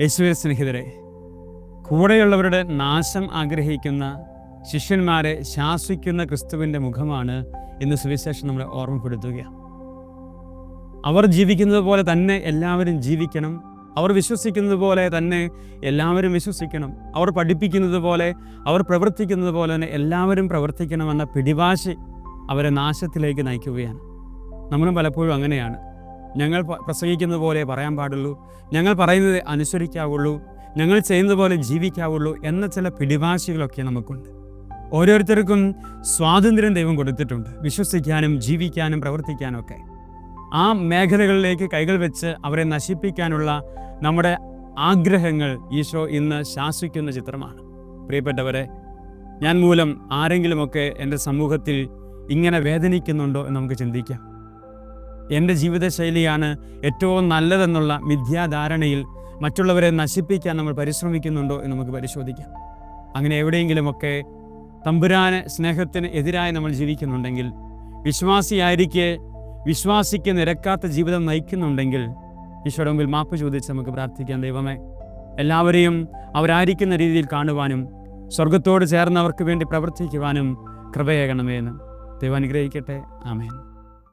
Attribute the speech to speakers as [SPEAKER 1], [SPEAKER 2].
[SPEAKER 1] യേശുവിൻ സ്നേഹിതരെ, കൂടെയുള്ളവരുടെ നാശം ആഗ്രഹിക്കുന്ന ശിഷ്യന്മാരെ ശാസിക്കുന്ന ക്രിസ്തുവിൻ്റെ മുഖമാണ് ഇന്ന് സുവിശേഷം നമ്മളെ ഓർമ്മപ്പെടുത്തുകയാണ്. അവർ ജീവിക്കുന്നത് പോലെ തന്നെ എല്ലാവരും ജീവിക്കണം, അവർ വിശ്വസിക്കുന്നത് പോലെ തന്നെ എല്ലാവരും വിശ്വസിക്കണം, അവർ പഠിപ്പിക്കുന്നത് പോലെ, അവർ പ്രവർത്തിക്കുന്നത് പോലെ തന്നെ എല്ലാവരും പ്രവർത്തിക്കണമെന്ന പിടിവാശി അവരെ നാശത്തിലേക്ക് നയിക്കുകയാണ്. നമ്മളും പലപ്പോഴും അങ്ങനെയാണ്. ഞങ്ങൾ പ്രസംഗിക്കുന്നത് പോലെ പറയാൻ പാടുള്ളൂ, ഞങ്ങൾ പറയുന്നത് അനുസരിക്കാവുള്ളൂ, ഞങ്ങൾ ചെയ്യുന്നത് പോലെ ജീവിക്കാവുള്ളൂ എന്ന ചില പിടിവാശികളൊക്കെ നമുക്കുണ്ട്. ഓരോരുത്തർക്കും സ്വാതന്ത്ര്യം ദൈവം കൊടുത്തിട്ടുണ്ട്, വിശ്വസിക്കാനും ജീവിക്കാനും പ്രവർത്തിക്കാനും ഒക്കെ. ആ മേഖലകളിലേക്ക് കൈകൾ വെച്ച് അവരെ നശിപ്പിക്കാനുള്ള നമ്മുടെ ആഗ്രഹങ്ങൾ ഈശോ ഇന്ന് ശാസിക്കുന്ന ചിത്രമാണ്. പ്രിയപ്പെട്ടവരെ, ഞാൻ മൂലം ആരെങ്കിലുമൊക്കെ എൻ്റെ സമൂഹത്തിൽ ഇങ്ങനെ വേദനിക്കുന്നുണ്ടോ എന്ന് നമുക്ക് ചിന്തിക്കാം. എൻ്റെ ജീവിതശൈലിയാണ് ഏറ്റവും നല്ലതെന്നുള്ള മിഥ്യാധാരണയിൽ മറ്റുള്ളവരെ നശിപ്പിക്കാൻ നമ്മൾ പരിശ്രമിക്കുന്നുണ്ടോ എന്ന് നമുക്ക് പരിശോധിക്കാം. അങ്ങനെ എവിടെയെങ്കിലുമൊക്കെ തമ്പുരാന് സ്നേഹത്തിന് എതിരായി നമ്മൾ ജീവിക്കുന്നുണ്ടെങ്കിൽ, വിശ്വാസിയായിരിക്കെ വിശ്വാസിക്ക് നിരക്കാത്ത ജീവിതം നയിക്കുന്നുണ്ടെങ്കിൽ, ഈശോയുടെ മുമ്പിൽ മാപ്പ് ചോദിച്ച് നമുക്ക് പ്രാർത്ഥിക്കാം. ദൈവമേ, എല്ലാവരെയും അവരായിരിക്കുന്ന രീതിയിൽ കാണുവാനും സ്വർഗത്തോട് ചേർന്ന് അവർക്ക് വേണ്ടി പ്രവർത്തിക്കുവാനും കൃപയേകണമേ എന്ന് ദൈവം അനുഗ്രഹിക്കട്ടെ. ആമേൻ.